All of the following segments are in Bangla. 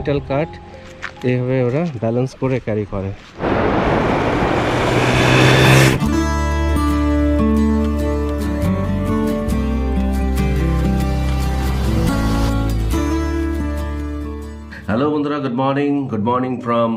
কুইন্টাল কাঠ এইভাবে ওরা ব্যালেন্স করে ক্যারি করে। হ্যালো বন্ধুরা, good morning from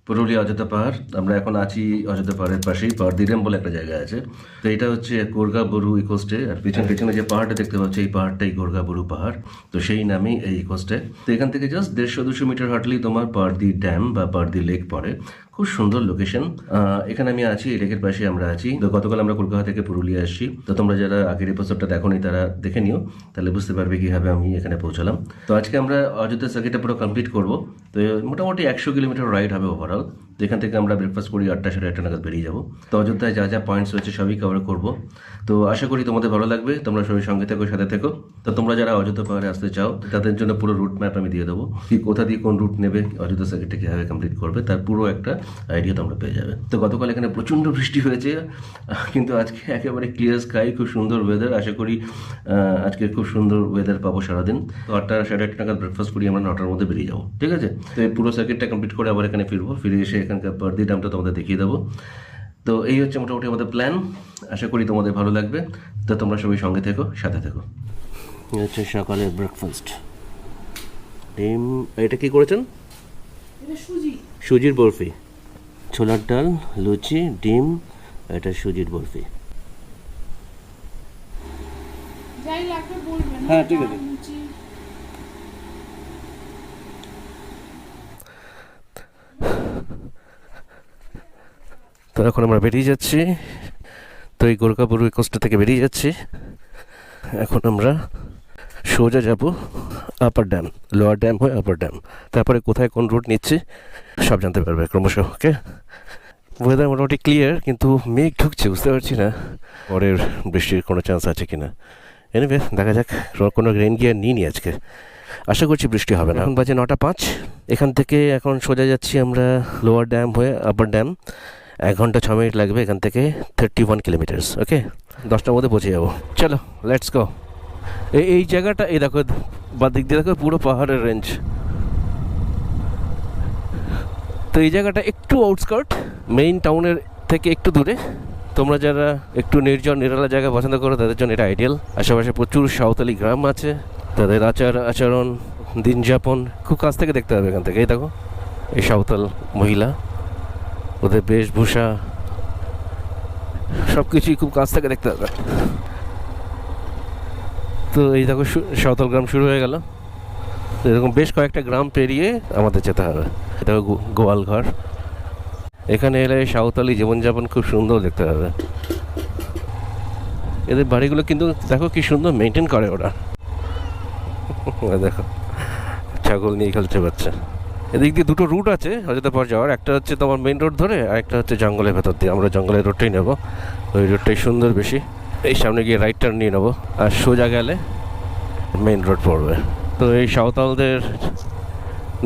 Purulia Ayodhya পাহাড়। আমরা এখন আছি অযোধ্যা পাহাড়ের পাশেই পাহাড়দিরাম বলে একটা জায়গা আছে। তো এটা হচ্ছে গোর্গা বরু ইকোস্টে, আর পেছনে যে পাহাড়টা দেখতে পাচ্ছি এই পাহাড়টাই গোর্গা বরু পাহাড়। তো সেই নামেই এই ইকোস্টে। তো এখান থেকে জাস্ট 150-200 মিটার হাঁটলেই তোমার পাহাড়দি ড্যাম বা পাহাড়দি লেক পড়ে। খুব সুন্দর লোকেশন। এখানে আমি আছি, এই লেকের পাশে আমরা আছি। তো গতকাল আমরা কলকাতা থেকে পুরুলিয়া আসছি। তো তোমরা যারা আগের এপিসোডটা দেখোনি তারা দেখে নিও, তাহলে বুঝতে পারবে কিভাবে আমি এখানে পৌঁছালাম। তো আজকে আমরা অযোধ্যা সার্কিটটা পুরো কমপ্লিট করবো। তো মোটামুটি 100 কিলোমিটার রাইড হবে ওভারঅল। তো এখান থেকে আমরা ব্রেকফাস্ট করি 8টা সাড়ে 8টা নাগাদ বেরিয়ে যাবো। তো অযোধ্যায় যা যা পয়েন্টস রয়েছে সবই কভার করবো। তো আশা করি তোমাদের ভালো লাগবে। তোমরা সবাই সঙ্গে থেকো, সাথে থেকো। তো তোমরা যারা অযোধ্যা পাহাড়ে আসতে চাও তাদের জন্য পুরো রুট ম্যাপ আমি দিয়ে দেবো, কি কোথা দিয়ে কোন রুট নেবে, অযোধ্যা সার্কিটটা কীভাবে কমপ্লিট করবে তার পুরো একটা আইডিয়া তোমরা পেয়ে যাবে। তো গতকাল এখানে প্রচণ্ড বৃষ্টি হয়েছে, কিন্তু আজকে একেবারে ক্লিয়ার স্কাই, খুব সুন্দর ওয়েদার। আশা করি আজকে খুব সুন্দর ওয়েদার পাবো সারাদিন। তো 8টা সাড়ে 8টা নাগাদ ব্রেকফাস্ট করি, আমরা 9টার মধ্যে বেরিয়ে যাবো, ঠিক আছে? তো এই পুরো সার্কিটটা কমপ্লিট করে আবার এখানে ফিরবো, ফিরে এসে এখানকার পাহাড়দি ড্যামটা তোমাদের দেখিয়ে দেবো। তো এই হচ্ছে মোটামুটি আমাদের প্ল্যান। আশা করি তোমাদের ভালো লাগবে। তো তোমরা সবাই সঙ্গে থেকো, সাথে থেকো। হচ্ছে সকালের ব্রেকফাস্ট, ডিম। এটা কি করেছেন? সুজির বরফি, ছোলার ডাল, লুচি, ডিম। এটা সুজির বরফি। হ্যাঁ, ঠিক আছে। তো এখন আমরা বেরিয়ে যাচ্ছি। তো এই গোর্গা বরু ইকোস্টা থেকে বেরিয়ে যাচ্ছি। এখন আমরা সোজা যাব আপার ড্যাম, লোয়ার ড্যাম হয়ে আপার ড্যাম। তারপরে কোথায় কোন রুট নিচ্ছি সব জানতে পারবে ক্রমশ। ওকে, ওয়েদার মোটামুটি ক্লিয়ার, কিন্তু মেঘ ঢুকছে, বুঝতে পারছি না পরের বৃষ্টির কোনো চান্স আছে কি না। এনিওয়ে দেখা যাক। কোনো রেইন গিয়ার নিইনি আজকে, আশা করছি বৃষ্টি হবে না। এখন বাজে 9টা 5। এখান থেকে এখন সোজা যাচ্ছি আমরা লোয়ার ড্যাম হয়ে আপার ড্যাম। 1 ঘন্টা 6 মিনিট লাগবে এখান থেকে, 31 কিলোমিটার্স। ওকে, 10টার মধ্যে পৌঁছে যাবো। চলো, লেটস গো। এই জায়গাটা, এই দেখো বাদিক দিয়ে দেখো পুরো পাহাড়ের রেঞ্জ। তো এই জায়গাটা একটু আউটস্কার্ট, মেইন টাউনের থেকে একটু দূরে। তোমরা যারা একটু নির্জন নিরালা জায়গা পছন্দ করো তাদের জন্য এটা আইডিয়াল। আশেপাশে প্রচুর সাঁওতালি গ্রাম আছে, তাদের আচরণ, দিন যাপন খুব কাছ থেকে দেখতে হবে এখান থেকে। এই দেখো এই সাঁওতাল মহিলা, ওদের বেশভূষা সব কিছুই খুব কাছ থেকে দেখতে হবে। তো এই দেখো সাঁওতাল গ্রাম শুরু হয়ে গেল। এরকম বেশ কয়েকটা গ্রাম পেরিয়ে আমাদের যেতে হবে। এটা গোয়ালঘর। এখানে এলে সাঁওতালি জীবনযাপন খুব সুন্দর দেখতে হবে। এদের বাড়িগুলো কিন্তু দেখো কি সুন্দর মেনটেন করে ওরা। দেখো ছাগল নিয়ে খেলতে পারছে। এদিক দিয়ে দুটো রুট আছে অযোধ্যা পাহাড় যাওয়ার। একটা হচ্ছে তোমার মেইন রোড ধরে, আর একটা হচ্ছে জঙ্গলের ভেতর দিয়ে। আমরা জঙ্গলের রোডটাই নেব, ওই রোডটাই সুন্দর বেশি। এই সামনে গিয়ে রাইট টার্ন নিয়ে নেবো, আর সোজা গেলে মেইন রোড পড়বে। তো এই সাঁওতালদের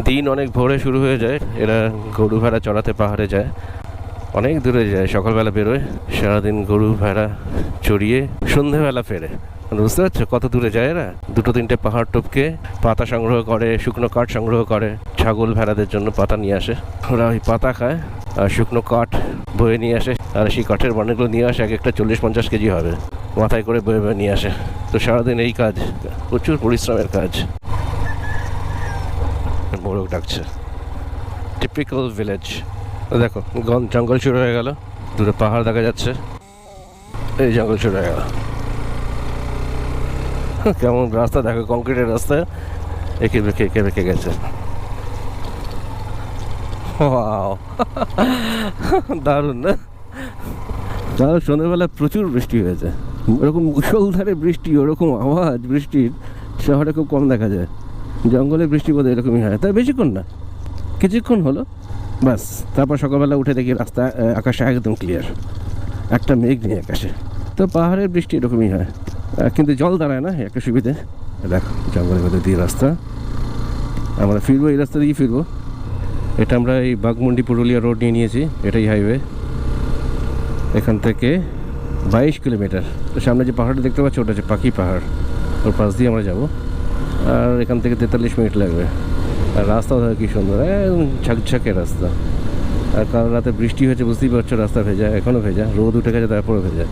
দিন অনেক ভোরে শুরু হয়ে যায়। এরা গরু ভেড়া চড়াতে পাহাড়ে যায়, অনেক দূরে যায়। সকালবেলা বেরোয়, সারাদিন গরু ভেড়া চড়িয়ে সন্ধেবেলা ফেরে। বুঝতে পারছো কত দূরে যায় এরা? 2-3টে পাহাড় টপকে পাতা সংগ্রহ করে, শুকনো কাঠ সংগ্রহ করে, ছাগল ভেড়াদের জন্য পাতা নিয়ে আসে। ওরা ওই পাতা খায় আর শুকনো কাঠ বয়ে নিয়ে আসে। আর সেই কাঠের বান্ডেলগুলো নিয়ে আসে, এক একটা 40-50 কেজি হবে, মাথায় করে বয়ে বয়ে নিয়ে আসে। তো সারাদিন এই কাজ, প্রচুর পরিশ্রমের কাজ। মোরগ ডাকছে, টিপিক্যাল ভিলেজ। দেখো জঙ্গল শুরু হয়ে গেল, দূরে পাহাড় দেখা যাচ্ছে, এই জঙ্গল শুরু হয়ে গেল। কেমন রাস্তা দেখো, কংক্রিটের রাস্তা, এঁকে বেঁকে গেছে। দারুণ না? তাহলে সন্ধ্যেবেলা প্রচুর বৃষ্টি হয়েছে। ওরকম মুষলধারে বৃষ্টি, ওরকম আওয়াজ বৃষ্টির শহরে খুব কম দেখা যায়। জঙ্গলে বৃষ্টি বোধ এরকমই হয়, তাই বেশিক্ষণ না, কিছুক্ষণ হলো বাস। তারপর সকালবেলা উঠে দেখি রাস্তা, আকাশে একদম ক্লিয়ার, একটা মেঘ নেই আকাশে। তো পাহাড়ের বৃষ্টি এরকমই হয়, কিন্তু জল দাঁড়ায় না, একটা সুবিধে। দেখো জঙ্গলের মধ্যে দিয়ে রাস্তা, আমরা ফিরবো এই রাস্তা দিয়ে ফিরবো। এটা আমরা এই বাঘমুন্ডি পুরুলিয়া রোড নিয়ে নিয়েছি, এটাই হাইওয়ে। এখান থেকে 22 কিলোমিটার। তো সামনে যে পাহাড়টা দেখতে পাচ্ছি ওটা হচ্ছে পাখি পাহাড়, ওর পাশ দিয়ে আমরা যাব। আর এখান থেকে 43 মিনিট লাগবে। আর রাস্তাও দেখো কি সুন্দর, একদম ঝকঝকে রাস্তা। আর কাল রাতে বৃষ্টি হয়েছে, বুঝতেই পারছো রাস্তা ভেজা, এখনও ভেজা, রোদ উঠে গেছে তারপরে ভেজা।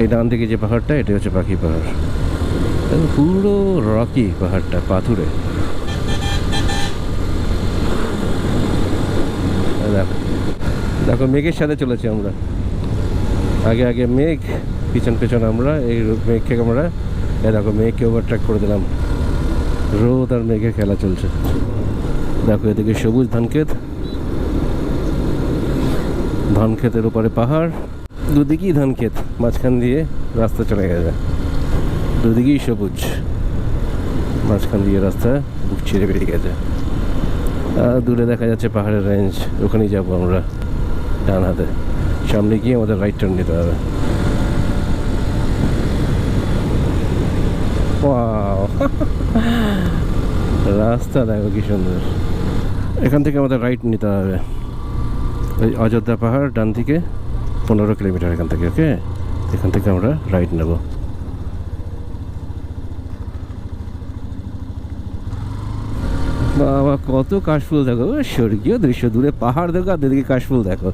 এই ডান দিকে যে পাহাড়টা, এটা হচ্ছে পাখি পাহাড়, পুরো রকি পাহাড়টা, পাথুরে। দেখো দেখো মেঘের সাথে চলেছি আমরা, আগে আগে মেঘ, পিছন পেছন আমরা, এই মেঘকে আমরা, দেখো মেঘকে ওভারট্র্যাক করে দিলাম। রোদ আর মেঘের খেলা চলছে। দেখো এদিকে সবুজ ধান ক্ষেত, ধান ক্ষেতের উপরে পাহাড়, দুদিকেই ধান ক্ষেত, মাঝখান দিয়ে রাস্তা চলে গেছে, দুদিকেই সবুজ, মাঝখান দিয়ে রাস্তা বুক ছিঁড়ে বেরিয়ে গেছে। আর দূরে দেখা যাচ্ছে পাহাড়ের রেঞ্জ, ওখানেই যাবো আমরা ডান হাতে। সামনে গিয়ে আমাদের রাইট টার্ন নিতে হবে। রাস্তা দেখো কি সুন্দর। এখান থেকে আমাদের রাইট নিতে হবে, ওই অযোধ্যা পাহাড় ডান দিকে 15 কিলোমিটার এখান থেকে। ওকে, এখান থেকে আমরা রাইট নেব। বাবা কত কাশফুল দেখো, স্বর্গীয় দৃশ্য। দূরে পাহাড় দেখো আর দুদিকে কাশফুল দেখো,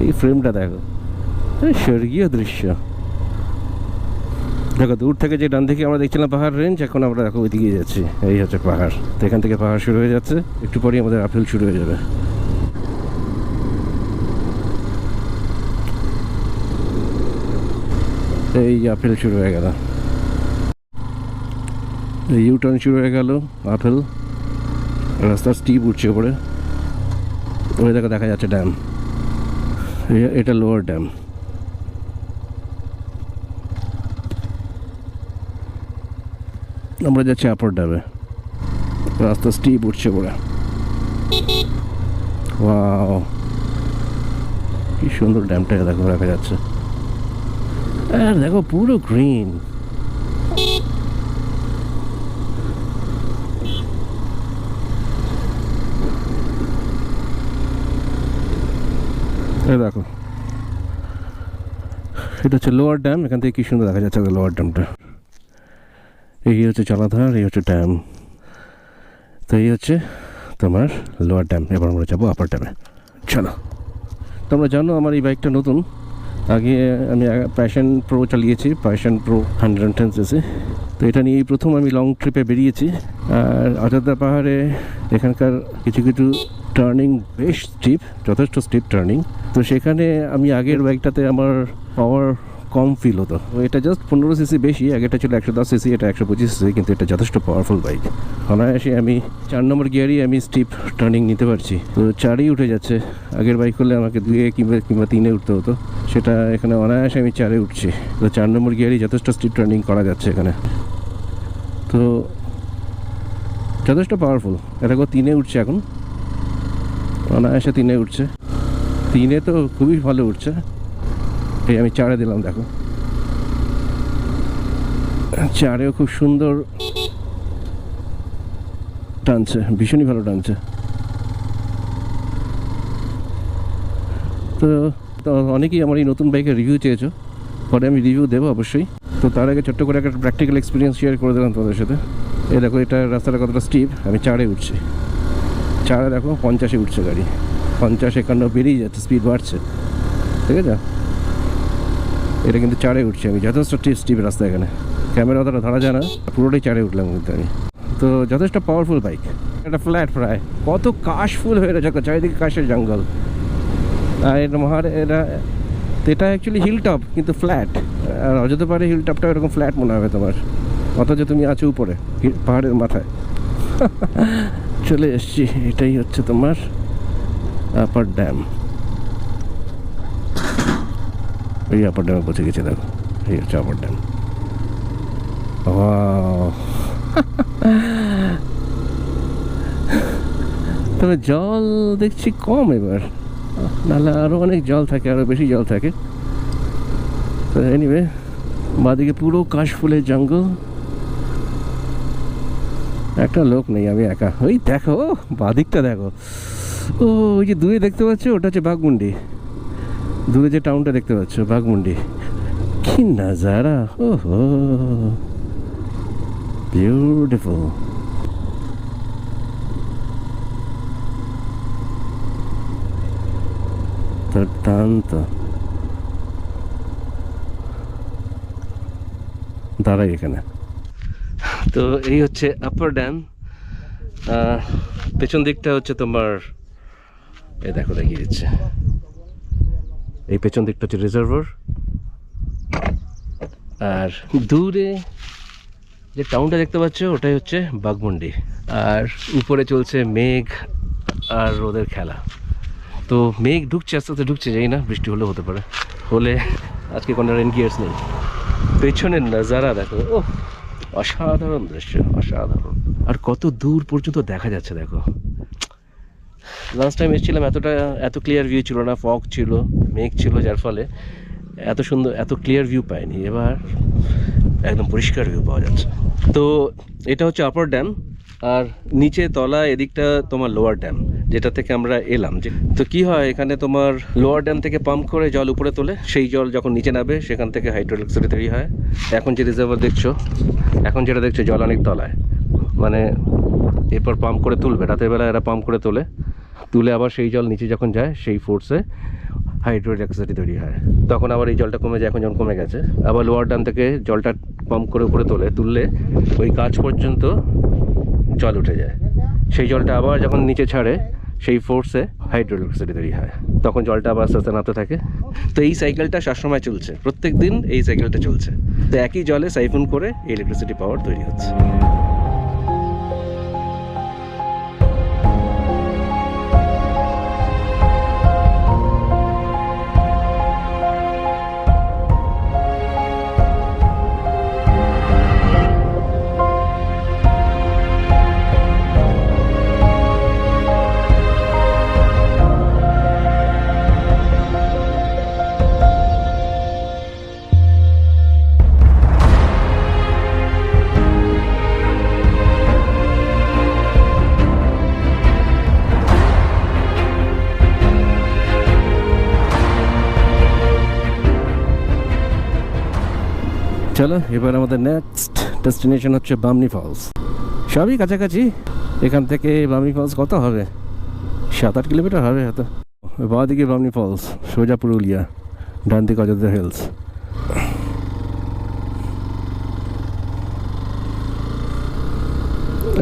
এই ফ্রেমটা দেখো, স্বর্গীয় দৃশ্য। দেখো দূর থেকে যে ডান দিকে আমরা দেখছিলাম পাহাড় রেঞ্জ, এখন আমরা দেখো ওইদিকে যাচ্ছি, এই হচ্ছে পাহাড়। তো এখান থেকে পাহাড় শুরু হয়ে যাচ্ছে, একটু পরেই আমাদের আপেল শুরু হয়ে যাবে। এই আপেল শুরু হয়ে গেল, এই ইউটার্ন শুরু হয়ে গেল, আপেল রাস্তার স্টিপ উঠছে উপরে। ওই দেখো দেখা যাচ্ছে ড্যাম, এটা লোয়ার ড্যাম। আমরা যাচ্ছি আপার ড্যামে, রাস্তা স্টিপ উঠছে পরে। ওয়াও কি সুন্দর ড্যামটা দেখো দেখা যাচ্ছে। আর দেখো পুরো গ্রিন, দেখো এটা হচ্ছে লোয়ার ড্যাম। এখান থেকে কি সুন্দর দেখা যাচ্ছে লোয়ার ড্যামটা। এই হচ্ছে জলাধার, এই হচ্ছে ড্যাম। তো এই হচ্ছে তোমার লোয়ার ড্যাম। এবার আমরা যাবো আপার ড্যামে। চলো, তোমরা জানো আমার এই বাইকটা নতুন, আগে আমি প্যাশন প্রো চালিয়েছি, প্যাশন প্রো 110cc। তো এটা নিয়েই প্রথম আমি লং ট্রিপে বেরিয়েছি। আর অযোধ্যা পাহাড়ে এখানকার কিছু কিছু টার্নিং বেশ স্টিপ, যথেষ্ট স্টিপ টার্নিং। তো সেখানে আমি আগের বাইকটাতে আমার পাওয়ার কম ফিল হতো। এটা জাস্ট 15cc বেশি, আগেটা ছিল 110cc, এটা 125cc, কিন্তু এটা যথেষ্ট পাওয়ারফুল বাইক। অনায়াসে আমি 4 নম্বর গিয়ারই আমি স্টিপ টার্নিং নিতে পারছি। তো 4ই উঠে যাচ্ছে। আগের বাইক করলে আমাকে 2 কিংবা 3 উঠতে হতো, সেটা এখানে অনায়াসে আমি 4 উঠছি। তো 4 নম্বর গিয়ারই যথেষ্ট স্টিপ টার্নিং করা যাচ্ছে এখানে। তো যথেষ্ট পাওয়ারফুল। এটা 3 উঠছে এখন, অনায়াসে 3 উঠছে। 3 তো খুবই ভালো উঠছে। এই আমি 4 দিলাম, দেখো 4 খুব সুন্দর টানছে, ভীষণই ভালো টানছে। তো অনেকেই আমার এই নতুন বাইকের রিভিউ চেয়েছো, পরে আমি রিভিউ দেবো অবশ্যই। তো তার আগে ছোট্ট করে একটা প্র্যাকটিক্যাল এক্সপিরিয়েন্স শেয়ার করে দিলাম তোমাদের সাথে। এই দেখো এটা রাস্তাটা কতটা স্টিপ, আমি 4 উঠছি। 4 দেখো 50 উঠছে গাড়ি, 50 51 বেরিয়ে যাচ্ছে, স্পিড বাড়ছে, ঠিক আছে। এটা কিন্তু 4 উঠছে আমি, যথেষ্ট স্টিপ রাস্তা। এখানে ক্যামেরা অতটা ধরা যায় না, পুরোটাই 4 উঠলাম কিন্তু আমি। তো যথেষ্ট পাওয়ারফুল বাইক। এটা ফ্ল্যাট প্রায়, কত কাশফুল হয়ে রয়েছে, চারিদিকে কাশের জঙ্গল। আর এটা অ্যাকচুয়ালি হিল টপ কিন্তু ফ্ল্যাট। আর অযোধ্যা পাহাড়ে হিল টপটা এরকম ফ্ল্যাট মনে হবে তোমার, অথচ তুমি আছো উপরে পাহাড়ের মাথায়। চলে এসছি, এটাই হচ্ছে তোমার আপার ড্যাম। এই আপার ড্যামে পৌঁছে গেছে, দেখো এই হচ্ছে আপার ড্যাম। তবে জল দেখছি কম এবার, নাহলে আরও অনেক জল থাকে, আরও বেশি জল থাকে। তো এনিওয়ে, বাদিকে পুরো কাশফুলের জঙ্গল, একটা লোক নেই, আমি একা। ওই দেখো বাদিকটা দেখো, ও ওই যে দূরে দেখতে পাচ্ছ, ওটা হচ্ছে বাঘমুন্ডি। দূরে যে টাউনটা দেখতে পাচ্ছ বাঘমুন্ডি, কি নাজারা, ওহো বিউটিফুল। দুর্দান্ত। দাঁড়াই এখানে। তো এই হচ্ছে আপার ড্যাম। পেছন দিকটা হচ্ছে তোমার, এই দেখো দেখিয়ে দিচ্ছে, এই পেছন দিকটা হচ্ছে রিজার্ভার। আর দূরে যে টাউনটা দেখতে পাচ্ছ ওটাই হচ্ছে বাঘমুন্ডি। আর উপরে চলছে মেঘ আর রোদের খেলা। তো মেঘ ঢুকছে, আস্তে আস্তে ঢুকছে, জানি না বৃষ্টি হলেও হতে পারে, হলে আজকে কোনো রেন গিয়ার্স নেই। পেছনের নাজারা দেখো, ও অসাধারণ দৃশ্য, অসাধারণ। আর কত দূর পর্যন্ত দেখা যাচ্ছে দেখো। লাস্ট টাইম এসেছিলাম এত ক্লিয়ার ভিউ ছিল না, ফগ ছিল, মেঘ ছিল, যার ফলে এত সুন্দর এত ক্লিয়ার ভিউ পাইনি। এবার একদম পরিষ্কার ভিউ পাওয়া যাচ্ছে। তো এটা হচ্ছে আপার ড্যাম, আর নিচে তলা এদিকটা তোমার লোয়ার ড্যাম, যেটা থেকে আমরা এলাম। তো কি হয় এখানে, তোমার লোয়ার ড্যাম থেকে পাম্প করে জল উপরে তোলে, সেই জল যখন নিচে নামে সেখান থেকে হাইড্রোইলেকট্রিসিটি তৈরি হয়। এখন যে রিজার্ভার দেখছো, এখন যেটা দেখছো জল অনেক তলায়, মানে এরপর পাম্প করে তুলবে, রাতের বেলা এরা পাম্প করে তুলে আবার সেই জল নিচে যখন যায় সেই ফোর্সে হাইড্রোইলেকট্রিসিটি তৈরি হয়। তখন আবার এই জলটা কমে যায়, এখন যখন কমে গেছে আবার লোয়ার ড্যাম থেকে জলটা পাম্প করে উপরে তুললে ওই কাজ পর্যন্ত জল উঠে যায়। সেই জলটা আবার যখন নিচে ছাড়ে সেই ফোর্সে হাইড্রোইলেকট্রিসিটি তৈরি হয়, তখন জলটা আবার আস্তে আস্তে নামতে থাকে। তো এই সাইকেলটা সবসময় চলছে, প্রত্যেক দিন এই সাইকেলটা চলছে। তো একই জলে সাইফন করে ইলেকট্রিসিটি পাওয়ার তৈরি হচ্ছে। চলো এবার আমাদের নেক্সট ডেস্টিনেশন হচ্ছে বামনি ফলস। সবই কাছাকাছি, এখান থেকে বামনি ফলস কত হবে, 7-8 কিলোমিটার হবে হয়তো। বাঁ দিকে বামনি ফলস, সোজা পুরুলিয়া, ডান দিকে অযোধ্যা হিলস।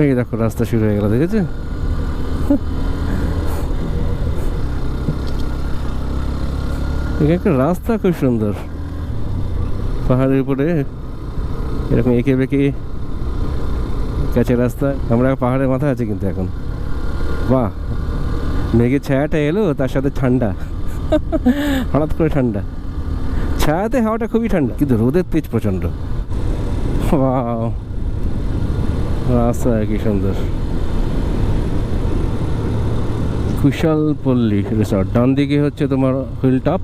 এই দেখো রাস্তা শুরু হয়ে গেল, দেখেছো? একটা রাস্তা খুব সুন্দর, পাহাড়ের উপরে এরকম এঁকে বেঁকে কাছে রাস্তা। আমরা পাহাড়ের মাথায় আছি কিন্তু এখন। বাহ, মেঘের ছায়াটা এলো, তার সাথে ঠান্ডা, হঠাৎ করে ঠান্ডা। ছায়াতে হাওয়াটা খুবই ঠান্ডা, কিন্তু রোদের তেজ প্রচণ্ড। বাহ, রাস্তা কি সুন্দর। কুশালপল্লী রিসর্ট, ডান দিকে হচ্ছে তোমার হিল টপ,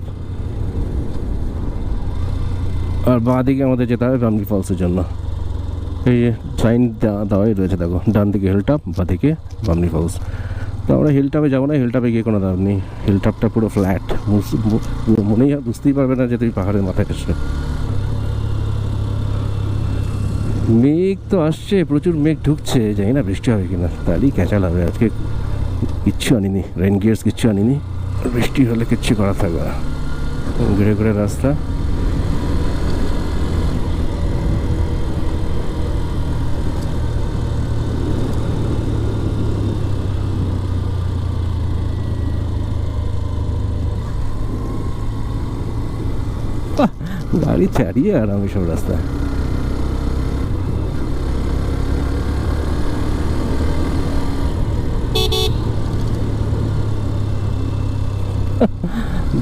আর বাঁ দিকে আমাদের যেতে হবে বামনি ফলসের জন্য। এই সাইন দেওয়াই রয়েছে দেখো, ডান দিকে হিল টপ, বাঁ দিকে বামনি ফলস। তো আমরা হিল টপে যাবো না, হিল টপে গিয়ে কোনো দাম নেই। হিল টপটা পুরো ফ্ল্যাট, মনেই বুঝতেই পারবে না যে তুমি পাহাড়ের মাথায় এসছো। মেঘ তো আসছে, প্রচুর মেঘ ঢুকছে, জানি না বৃষ্টি হবে কিনা, তাহলেই ক্যাচাল হবে। আজকে কিচ্ছু আনিনি, রেন গিয়ার্স কিচ্ছু আনিনি, বৃষ্টি হলে কিচ্ছু করা থাকবে না। ঘুরে ঘুরে রাস্তা, গাড়ি চালিয়ে আরামে সব রাস্তা।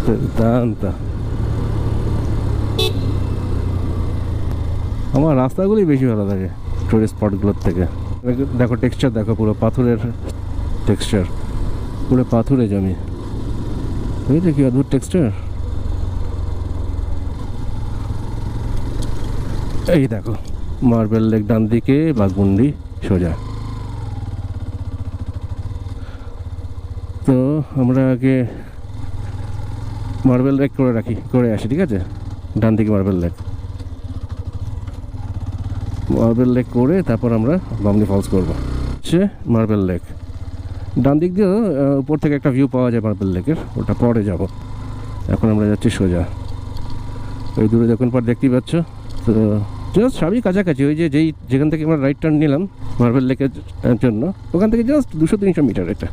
দুর্দান্ত। আমার রাস্তাগুলি বেশি ভালো লাগে টুরিস্ট স্পটগুলোর থেকে। দেখো টেক্সচার দেখো, পুরো পাথরের টেক্সচার, পুরো পাথুরে জমি, বুঝলে কি অদ্ভুত টেক্সচার। এই দেখো মার্বেল লেক ডান দিকে, বাঘমুন্ডি সোজা। তো আমরা আগে মার্বেল লেক করে আসি, ঠিক আছে? ডান দিকে মার্বেল লেক করে তারপর আমরা বামনি ফলস করবো। হচ্ছে মার্বেল লেক, ডান দিক দিয়েও উপর থেকে একটা ভিউ পাওয়া যায় মার্বেল লেকের, ওটা পরে যাব। এখন আমরা যাচ্ছি সোজা, ওই দূরে যখন পর দেখতেই পাচ্ছ। তো জাস্ট সবই কাছাকাছি, ওই যেখান থেকে আমরা রাইট টার্ন নিলাম মার্বেল লেকের জন্য, ওখান থেকে জাস্ট 200-300 মিটার এটা।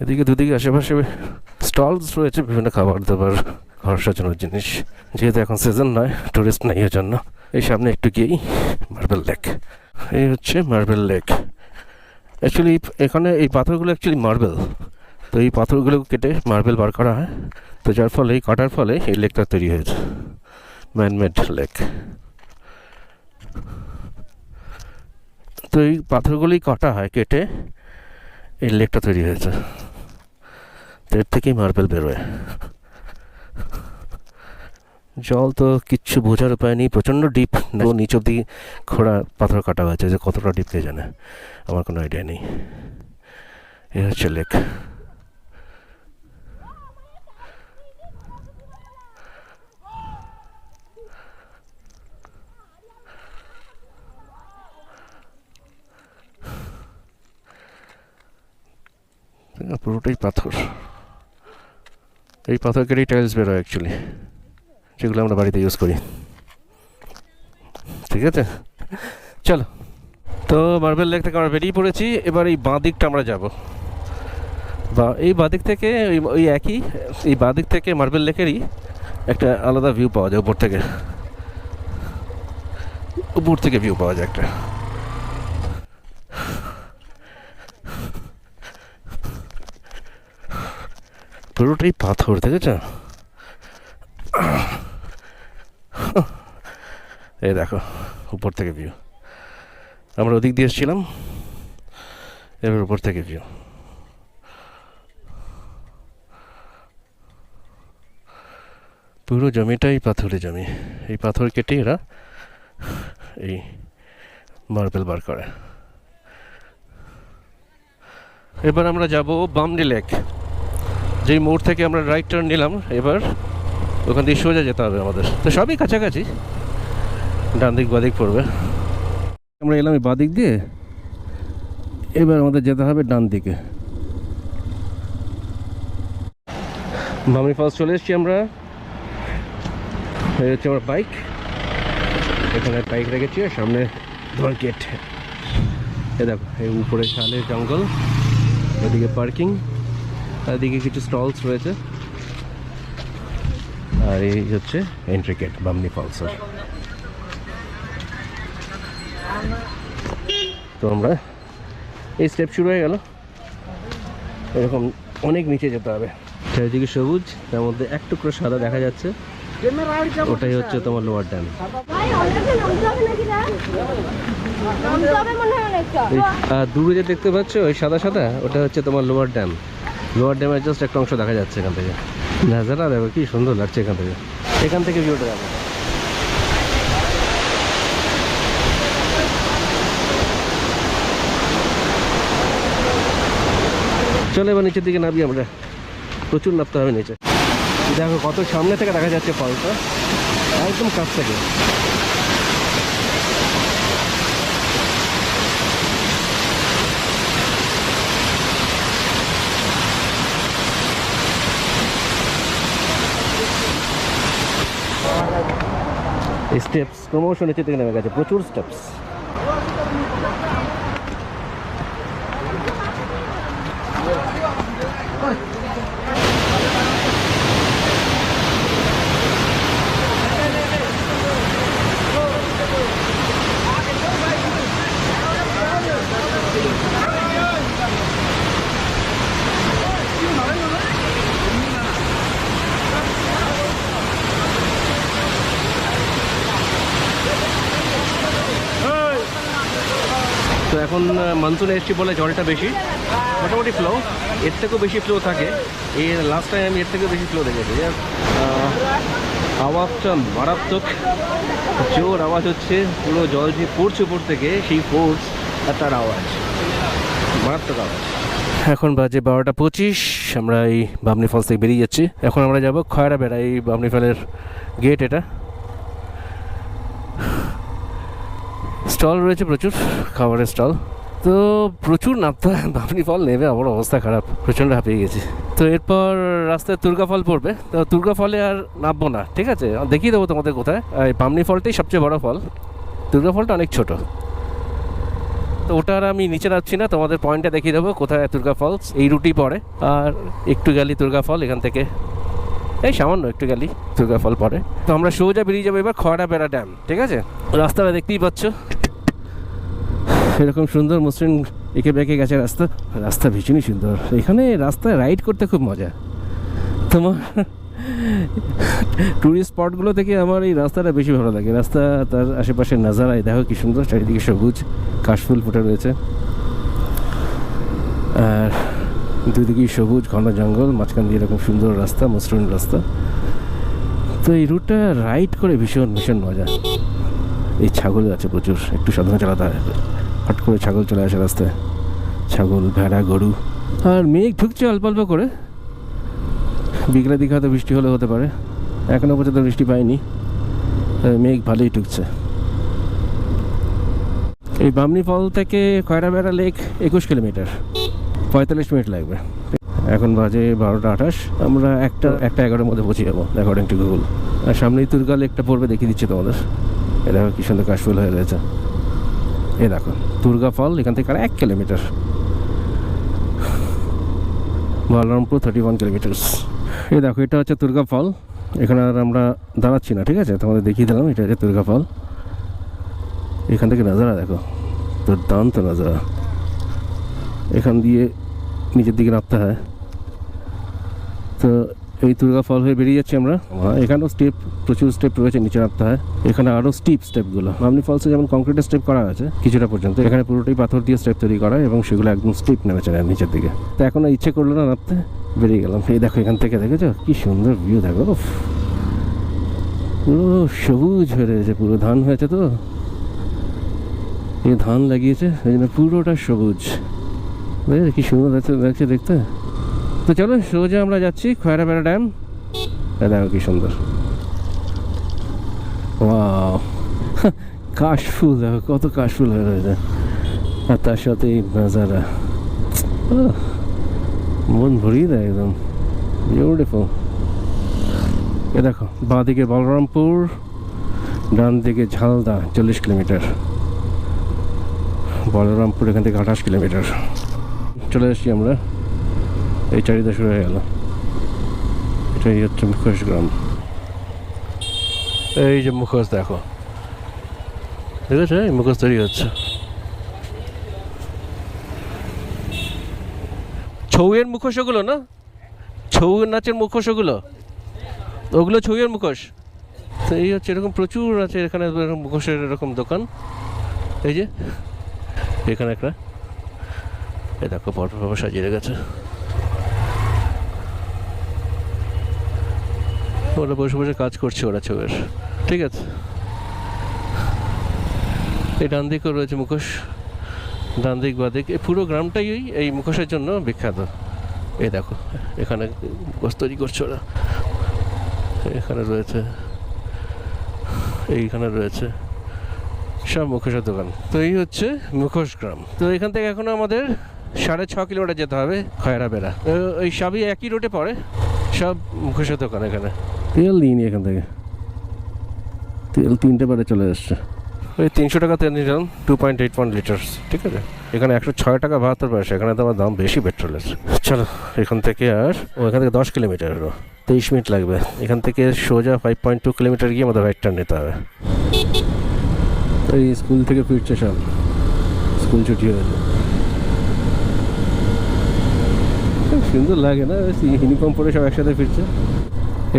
এদিকে দুদিকে আশেপাশে স্টলস রয়েছে, বিভিন্ন খাবার দাবার, ঘর সাজানোর জিনিস, যেহেতু এখন সিজন নয়, টুরিস্ট নাই এর জন্য। এই সামনে একটু গিয়েই মার্বেল লেক, এই হচ্ছে মার্বেল লেক। অ্যাকচুয়ালি এখানে এই পাথরগুলো অ্যাকচুয়ালি মার্বেল, তো এই পাথরগুলো কেটে মার্বেল বার করা হয়, তো যার ফলে এই কাটার ফলে এই লেকটা তৈরি হয়েছে, ম্যানমেড লেক। তো এই পাথরগুলোই কাটা হয়, কেটে এই লেকটা তৈরি হয়েছে, তো এর থেকেই মার্বেল বেরোয়। জল তো কিচ্ছু বোঝার উপায় নেই, প্রচণ্ড ডিপ, নিচ অব্দি খোঁড়া পাথর কাটা হয়েছে, যে কতটা ডিপ কে জানে, আমার কোনো আইডিয়া নেই। এ হচ্ছে লেক। পুরোটাই পাথর, এই পাথর কেটেই টাইলস বেরোয় অ্যাকচুয়ালি, যেগুলো আমরা বাড়িতে ইউজ করি। ঠিক আছে, চলো। তো মার্বেল লেক থেকে আমরা বেরিয়ে পড়েছি, এবার এই বাঁ দিকটা আমরা যাব, বা এই বাঁ দিক থেকে ওই একই, এই বাঁ দিক থেকে মার্বেল লেকেরই একটা আলাদা ভিউ পাওয়া যায়, উপর থেকে ভিউ পাওয়া যায় একটা। পুরোটাই পাথর, দেখেছ? এই দেখো উপর থেকে ভিউ, আমরা ওদিক দিয়ে এসেছিলাম, এবার উপর থেকে ভিউ। পুরো জমিটাই পাথরের জমি, এই পাথর কেটে এরা এই মার্বেল বার করে। এবার আমরা যাব বামনি লেক, যেই মোড় থেকে আমরা রাইট টার্ন নিলাম, এবার ওখান দিয়ে সোজা যেতে হবে আমাদের। তো সবই কাছাকাছি, ডান দিক বাদিক পড়বে। আমরা এলাম এই বাদিক দিয়ে, এবার আমাদের যেতে হবে ডান দিকে। বামনি ফলস চলে এসেছি আমরা, এই হচ্ছে আমার বাইক, এখানে বাইক রেখেছি, সামনে ধর গেট। এ দেখো এই উপরে শালের জঙ্গল, ওদিকে পার্কিং, এদিকে কিছু স্টলস রয়েছে, আর এই হচ্ছে এন্ট্রি গেট বামনি ফলসের। তো আমরা এই স্টেপ শুরু হয়ে গেল, এরকম অনেক নিচে যেতে হবে। চারিদিকে সবুজ, তার মধ্যে এক টুকরো সাদা দেখা যাচ্ছে, ওটাই হচ্ছে তোমার লোয়ার ড্যাম। দূরে যে দেখতে পাচ্ছ ওই সাদা সাদা, ওটা হচ্ছে তোমার লোয়ার ড্যাম। লোয়ার ড্যামের জাস্ট একটা অংশ দেখা যাচ্ছে এখান থেকে, নাজারা দেখো কি সুন্দর লাগছে এখান থেকে ভিউটা দেখো। চলো এবার নিচের দিকে নামি আমরা, প্রচুর নামতে হবে নিচে। দেখো কত সামনে থেকে দেখা যাচ্ছে ফলটা, একদম কাছ থেকে। স্টেপস ক্রমশ নিচে থেকে নেমে গেছে, প্রচুর স্টেপস। তো এখন মনসুনে এসছি বলে জলটা বেশি, মোটামুটি ফ্লো, এর থেকেও বেশি ফ্লো থাকে। এই লাস্ট টাইম আমি এর থেকেও বেশি ফ্লো দেখেছি। আওয়াজটা মারাত্মক, জোর আওয়াজ হচ্ছে, পুরো জল যে পড়ছে উপর থেকে, সেই ফোর্স আর তার আওয়াজ, মারাত্মক আওয়াজ। এখন বাজে 12:25, আমরা এই বামনি ফলস থেকে বেরিয়ে যাচ্ছি। এখন আমরা যাব খয়রা বেড়া, এই বামনি ফলের গেট এটা। স্টল রয়েছে প্রচুর, খাবারের স্টল, তো প্রচুর নামতে হয়, বামনি ফল নেমে আমার অবস্থা খারাপ, প্রচণ্ড হাঁপিয়ে গেছি। তো এরপর রাস্তায় তুর্গা ফল পড়বে, তো তুর্গা ফলে আর নামবো না, ঠিক আছে, দেখিয়ে দেবো তোমাদের কোথায়। এই বামনি ফলটাই সবচেয়ে বড় ফল, তুর্গা ফলটা অনেক ছোট। তো ওটা আর আমি নিচে নামছি না, তোমাদের পয়েন্টটা দেখিয়ে দেবো কোথায় তুর্গা ফলস, এই রুটেই পড়ে। আর একটু গেলি তুর্গা ফল, এখান থেকে এই সামান্য একটু গেলি তুর্গা ফল পড়ে। তো আমরা সোজা বেরিয়ে যাবো এবার খয়রাবেড়া ড্যাম, ঠিক আছে। রাস্তাটা দেখতেই পাচ্ছ, এরকম সুন্দর মসৃণ এঁকে বেঁকে গেছে রাস্তা, রাস্তা ভীষণই সুন্দর। এখানে রাস্তায় রাইড করতে খুব মজা। তোমার টুরিস্ট স্পটগুলো থেকে আমার এই রাস্তাটা বেশি ভালো লাগে। রাস্তা, তার আশেপাশের নাজারায় দেখো কি সুন্দর, চারিদিকে সবুজ কাশফুল ফুটে রয়েছে, আর দুদিকেই সবুজ ঘন জঙ্গল, মাঝখান দিয়ে এরকম সুন্দর রাস্তা, মসৃণ রাস্তা। তো এই রুটটা রাইড করে ভীষণ ভীষণ মজা। এই ছাগল আছে প্রচুর, একটু সাবধানে চালাতে হয়, হট করে ছাগল চলে আসে রাস্তায়, ছাগল, ভেড়া, গরু। আর মেঘ ঢুকছে অল্প অল্প করে, বিকেলের দিকে হয়তো বৃষ্টি হলে হতে পারে, এখনও পর্যন্ত বৃষ্টি পাইনি, মেঘ ভালোই ঢুকছে। এই বামনি ফল থেকে খয়রাবেড়া লেক 21 কিলোমিটার, 45 মিনিট লাগবে। এখন বাজে 12টা 28, আমরা একটা 11টার মধ্যে পৌঁছে যাবো অ্যাকর্ডিং টু গুগল। আর সামনেই তুর্গা লেকটা পড়বে, দেখিয়ে দিচ্ছি তোমাদের। এ দেখো কি সুন্দর কাশফুল হয়ে রয়েছে, এ দেখো তুর্গা ফল, এখান থেকে আর 1 কিলোমিটার। বলরামপুর 31 কিলোমিটার্স। এই দেখো এটা হচ্ছে তুর্গা ফল, এখানে আর আমরা দাঁড়াচ্ছি না, ঠিক আছে, তোমাদের দেখিয়ে দিলাম। এটা হচ্ছে তুর্গা ফল, এখান থেকে নজারা দেখো, দুর্দান্ত নজারা। এখান দিয়ে নিচের দিকে নামতে হয়। তো এই তুর্গা ফল হয়ে বেরিয়ে যাচ্ছি আমরা। এখানেও স্টেপ, প্রচুর স্টেপ রয়েছে, নিচে নামতে হয়। এখানে আরও স্টিপ স্টেপগুলো, বামনি ফলসে যেমন কংক্রিটের স্টেপ করা আছে কিছুটা পর্যন্ত, এখানে পুরোটাই পাথর দিয়ে স্টেপ তৈরি করা, এবং সেগুলো একদম স্টিপ নেমেছে নিচের দিকে। তো এখন ইচ্ছে করলো না নামতে, বেরিয়ে গেলাম। এই দেখো এখান থেকে দেখেছো কি সুন্দর ভিউ, দেখো পুরো সবুজ হয়ে রয়েছে, পুরো ধান হয়েছে, তো এই ধান লাগিয়েছে, এই জন্য পুরোটা সবুজ, বুঝলে কি সুন্দর লাগছে দেখতে। তো চলো সোজা আমরা যাচ্ছি খয়রাবেড়া ড্যাম। দেখো কি সুন্দর, ওয়াও, কাশফুল দেখো কত কাশফুল হয়ে রয়েছে, আর তার সাথে এই নাজারা, মন ভরিয়ে দেয় একদম, বিউটিফুল। এ দেখো বাঁ দিকে বলরামপুর, ডান দিকে ঝালদা 40 কিলোমিটার, বলরামপুর এখান থেকে 28 কিলোমিটার। চলে এসেছি আমরা, এই চারিদিকে শুরু হয়ে গেল। এটাই হচ্ছে মুখোশ গ্রাম। এই যে মুখোশ দেখো, দেখেছো এই মুখোশ তৈরি হচ্ছে। ছৌয়ের মুখোশ ওগুলো না, ছৌ নাচের মুখোশ ওগুলো, ওগুলো ছৌয়ের মুখোশ। তো এই হচ্ছে, এরকম প্রচুর আছে এখানে মুখোশের এরকম দোকান। এই যে এখানে একটা, এই দেখো পরপর সাজিয়ে রেখেছে, ওরা বসে বসে কাজ করছে ওরা ছৌয়ের, ঠিক আছে। এই ডান দিকেও রয়েছে মুখোশ, ডান দিক বাদিক, এই পুরো গ্রামটাই এই মুখোশের জন্য বিখ্যাত। এই দেখো এখানে মুখোশ তৈরি করছে ওরা, এখানে রয়েছে, এইখানে রয়েছে, সব মুখোশের দোকান। তো এই হচ্ছে মুখোশ গ্রাম। তো এখান থেকে এখনো আমাদের 6.5 কিলোমিটার যেতে হবে খয়রাবেড়া। ওই সবই একই রুটে পড়ে, সব মুখোশের দোকান। এখানে তেল নিইনি, এখান থেকে তেল 3টে বারে চলে আসছে। ওই 300 টাকা তেল নিলাম, 2.81 লিটার, ঠিক আছে। এখানে 106 টাকা 72 পয়সা, এখানে তো আমার দাম বেশি পেট্রোলের। চলো এখান থেকে, আর এখান থেকে 10 কিলোমিটার, 23 মিনিট লাগবে। এখান থেকে সোজা 5.2 কিলোমিটার গিয়ে আমাদের রাইট টার্ন নিতে হবে। এই স্কুল থেকে ফিরছে সব, স্কুল ছুটি হয়েছে, সুন্দর লাগে না, ইউনিফর্ম পরে সব একসাথে ফিরছে।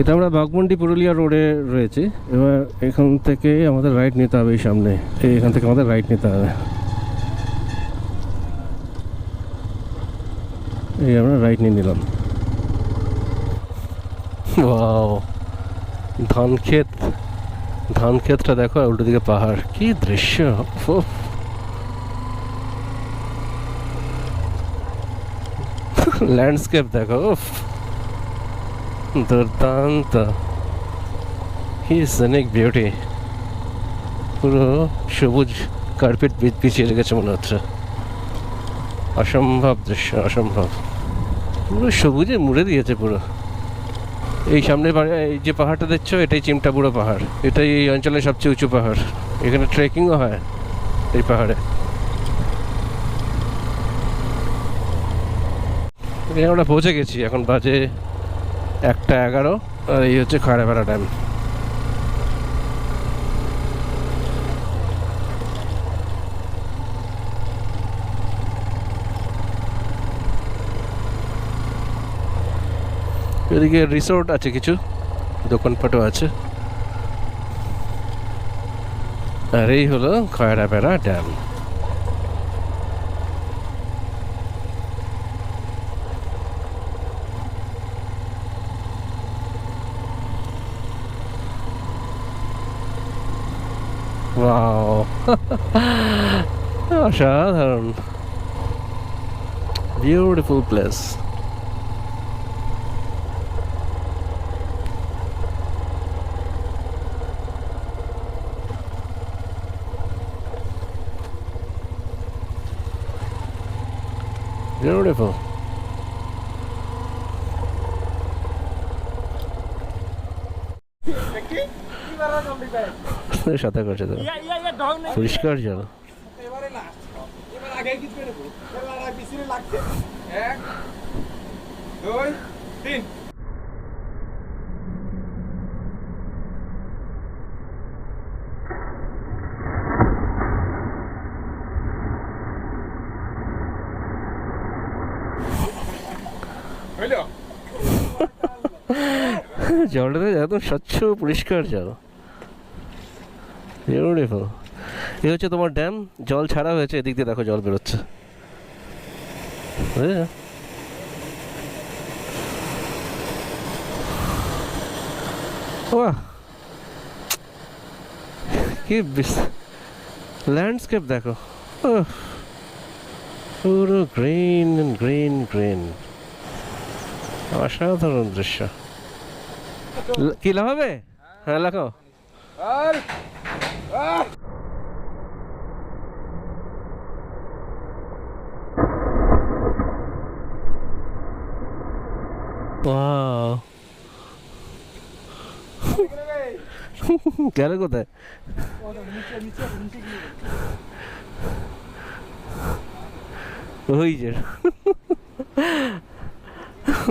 এটা আমরা বাঘমুন্ডি পুরুলিয়া রোডে রয়েছে। এবার এখান থেকে আমাদের রাইট নিতে হবে, এই সামনে, এখান থেকে আমাদের রাইট নিতে হবে। এই আমরা রাইট নিয়ে নিলাম। ওয়াও, ধান ক্ষেত, ধান ক্ষেতটা দেখো, উল্টো দিকে পাহাড়, কি দৃশ্য, ল্যান্ডস্কেপ দেখো, দুর্দান্ত, কি সিনিক বিউটি, পুরো সবুজ কার্পেট বিছিয়ে রেখেছে মনে হচ্ছে। অসম্ভব দৃশ্য, অসম্ভব। পুরো সবুজে মুড়ে দিয়েছে পুরো। এই সামনে এই যে পাহাড়টা দেখছো, এটাই চিমটাপুরো পাহাড়। এটাই এই অঞ্চলের সবচেয়ে উঁচু পাহাড়। এখানে ট্রেকিংও হয় এই পাহাড়ে। আমরা পৌঁছে গেছি, এখন বাজে 1:11, আর এই হচ্ছে খয়রাপাড়া ড্যাম। এদিকে রিসোর্ট আছে, কিছু দোকানপাটও আছে। আর এই হলো খয়রাপাড়া ড্যাম। ওয়াও, অসাধারণ, বিউটিফুল প্লেস। Beautiful. সাঁতার করছে তো, পরিষ্কার জল। জলটা একদম স্বচ্ছ পরিষ্কার জল, বিউটিফুল। এই হচ্ছে তোমার ড্যাম, জল ছাড়া হয়েছে, এদিক দিয়ে দেখো জল বেরোচ্ছে। বাহ, কি ল্যান্ডস্কেপ দেখো, পুরো গ্রিন গ্রিন গ্রিন, অসাধারণ দৃশ্য। কি লাগাবে? হ্যাঁ লাগাও। গেল কোথায়? ওই যে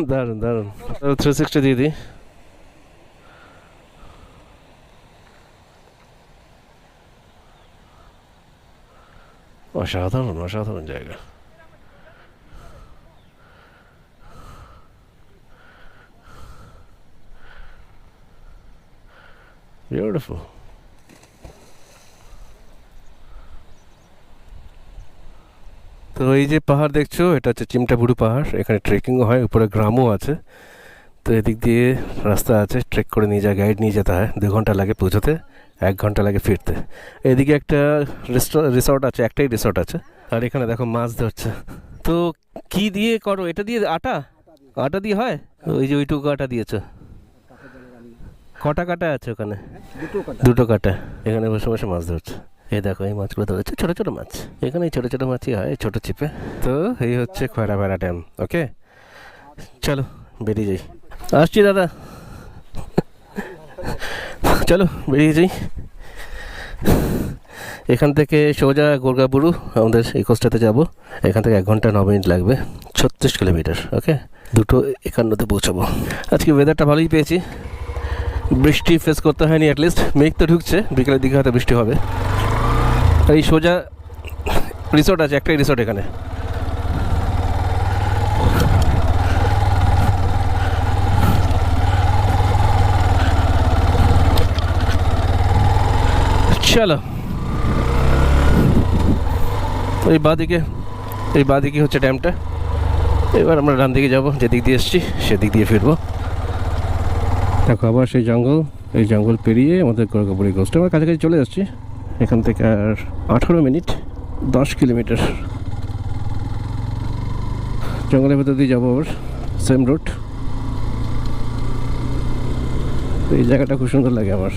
দারুন দারুন। 360 দিয়ে দিই। অসাধারণ অসাধারণ জায়গা। বিউটিফুল। তো এই যে পাহাড় দেখছো, এটা হচ্ছে চিমটাপুরু পাহাড়। এখানে ট্রেকিংও হয়, উপরে গ্রামও আছে। তো এদিক দিয়ে রাস্তা আছে, ট্রেক করে নিয়ে যায়, গাইড নিয়ে যেতে হয়। 2 ঘন্টা লাগে পৌঁছতে, 1 ঘন্টা লাগে ফিরতে। এদিকে একটা রিসর্ট আছে, একটাই রিসর্ট আছে। আর এখানে দেখো মাছ ধরছে। তো কি দিয়ে করো এটা? দিয়ে আটা? আটা দিয়ে হয়? ওই যে ওইটুকু আটা দিয়েছো। কটা কাটা আছে ওখানে? 2টো কাটা। এখানে বসে বসে মাছ ধরছে। এই দেখো, এই মাছগুলো ধরেছে, ছোট ছোট মাছ। এখানে ছোট ছোট মাছই হয়, ছোট চিপে। তো এই হচ্ছে খয়রাপাড়া ড্যাম। ওকে, চলো বেরিয়ে যাই। আসছি দাদা, চলো বেরিয়ে যাই। এখান থেকে সোজা গোর্গাবুরু আমাদের এই কোস্টাতে যাবো। এখান থেকে 1 ঘন্টা 9 মিনিট লাগবে, 36 কিলোমিটার। ওকে, 2:51-তে পৌঁছাবো। আজকে ওয়েদারটা ভালোই পেয়েছি, বৃষ্টি ফেস করতে হয়নি। অ্যাটলিস্ট মেঘ তো ঢুকছে, বিকেলের দিকে হয়তো বৃষ্টি হবে। এই সোজা রিসোর্ট আছে, একটাই রিসোর্ট এখানে। চলো, এই বাঁদিকে হচ্ছে ড্যামটা। এবার আমরা ডান দিকে যাবো, যেদিক দিয়ে এসছি সেদিক দিয়ে ফিরবো। দেখো আবার সেই জঙ্গল, এই জঙ্গল পেরিয়ে আমাদের গোর্গাবুরু কোস্ট। আমার কাছাকাছি চলে যাচ্ছি। এখান থেকে আর 18 মিনিট, 10 কিলোমিটার। জঙ্গলের ভেতর দিয়ে যাবো আবার, সেম রুট। এই জায়গাটা খুব সুন্দর লাগে আমার।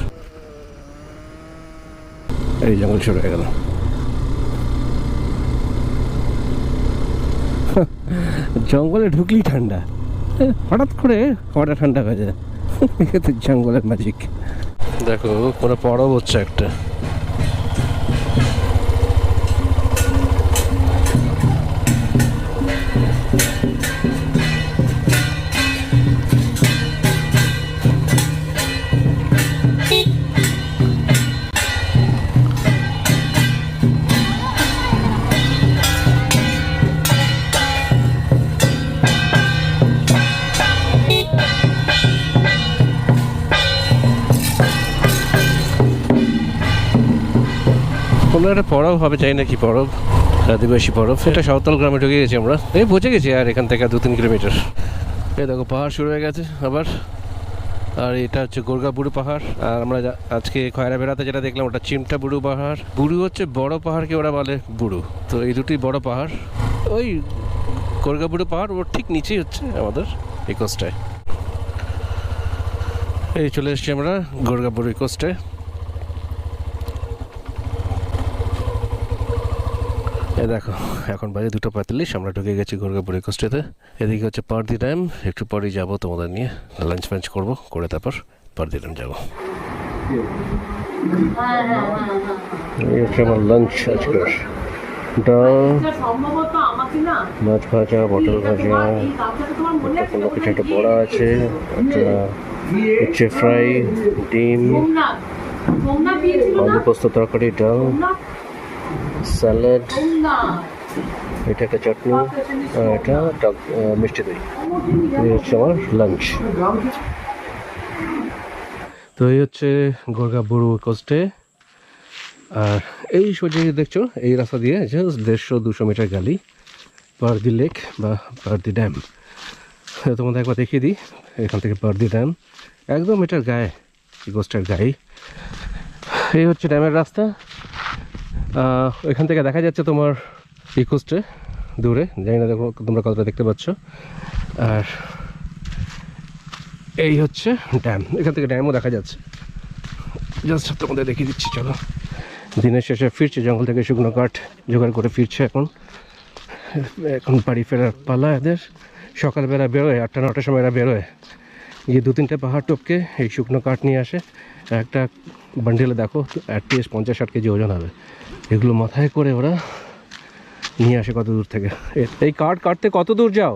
এই জঙ্গল শুরু হয়ে গেল। জঙ্গলে ঢুকলেই ঠান্ডা, হঠাৎ করে হঠাৎ ঠান্ডা হয়ে যায়। তো জঙ্গলের ম্যাজিক। দেখো কোনো পরব হচ্ছে একটা। কোনো একটা পরব হবে, চাই না কি পরব, আদিবাসী পরব। এটা সাঁওতাল গ্রামে ঢুকে গেছি আমরা, এই পৌঁছে গেছি আর এখান থেকে 2-3 কিলোমিটার। এই দেখো পাহাড় শুরু হয়ে গেছে আবার। আর এটা হচ্ছে গোরগা বুড়ো পাহাড়। আর আমরা আজকে খয়রা বেড়াতে যেটা দেখলাম ওটা চিমটা বুড়ো পাহাড়। বুড়ো হচ্ছে বড় পাহাড়কে ওরা বলে বুড়ো, তো এই দুটোই বড় পাহাড়। ওই গোরগা বুড়ো পাহাড় ওর ঠিক নিচেই হচ্ছে আমাদের এই কোস্টায়। এই চলে এসছি আমরা গোরগা বুড়ো কোস্টে। এই দেখো এখন বাজে 2:45, আমরা ঢুকে গেছি গোরগাপুর কোস্টেতে। এদিকে হচ্ছে পারদি ড্যাম, একটু পরেই যাবো তোমাদের নিয়ে, লাঞ্চ ফাঞ্চ করবো, করে তারপর পারদি ড্যাম যাবো। এই হচ্ছে আমার লাঞ্চ আজকের। ডাল, মাছ ভাজা, পটল ভাজা, কোনো কিছু একটা বড়া আছে, একটা হচ্ছে ফ্রাই, ডিম, আলু পোস্ত তরকারি, ডাল, স্যালাড, এটা একটা চাটনি, আর এটা মিষ্টি দই। এই হচ্ছে আমার লাঞ্চ। তো এই হচ্ছে গোরগা বুড়ো কোস্টে। আর এই সোজা দেখছো এই রাস্তা দিয়ে 150-200 মিটার গালি পারদি লেক বা পারদি ড্যাম। তোমাদের একবার দেখিয়ে দিই, এখান থেকে পারদি ড্যাম একদম এটার গায়ে, এই কোস্টের গায়ে। এই হচ্ছে ড্যামের রাস্তা। এখান থেকে দেখা যাচ্ছে তোমার এই কোস্টে দূরে, জানি না দেখো তোমরা কতটা দেখতে পাচ্ছ। আর এই হচ্ছে ড্যাম, এখান থেকে ড্যামও দেখা যাচ্ছে। জাস্ট তোমাদের দেখিয়ে দিচ্ছি। চলো, দিনের শেষে ফিরছে জঙ্গল থেকে শুকনো কাঠ জোগাড় করে ফিরছে এখন বাড়ি ফেরার পালা এদের। সকালবেলা বেরোয় 8টা-9টার সময় এরা বেরোয়, গিয়ে 2-3টে পাহাড় টপকে এই শুকনো কাঠ নিয়ে আসে। একটা বান্ডিলে দেখো অ্যাটলিস্ট 50-60 কেজি ওজন হবে। এগুলো মাথায় করে ওরা নিয়ে আসে কত দূর থেকে। এই কাঠ কাটতে কত দূর যাও,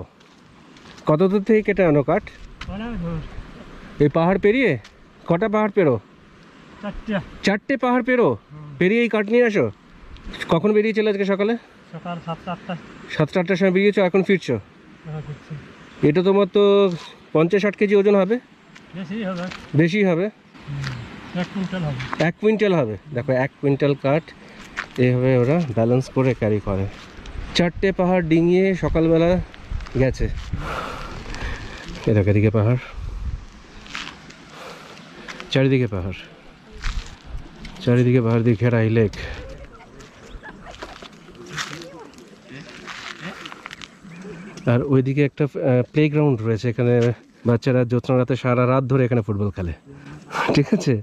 কত দূর থেকে কেটে আনো কাঠ? এই পাহাড় পেরিয়ে কটা পাহাড় পেরো? 4টে পাহাড় পেরিয়ে এই কাঠ নিয়ে আসো। কখন বেরিয়েছিলে আজকে সকালে? সকাল 7টা-8টার সময় বেরিয়েছো, এখন ফিরছো? এটা তোমার তো 50-60 কেজি ওজন হবে। বেশি হবে, 1 কুইন্টাল হবে। দেখো 1 কুইন্টাল কাঠ এইভাবে ওরা ব্যালেন্স করে ক্যারি করে। 4টে পাহাড় ডিঙিয়ে সকালবেলা গেছে। এদিকে পাহাড়, চারিদিকে পাহাড়, চারিদিকে পাহাড় দিয়ে ঘেরা এই লেক। আর ওইদিকে একটা প্লেগ্রাউন্ড রয়েছে, এখানে বাচ্চারা জ্যোৎস্না রাতে সারা রাত ধরে এখানে ফুটবল খেলে। ঠিক আছে।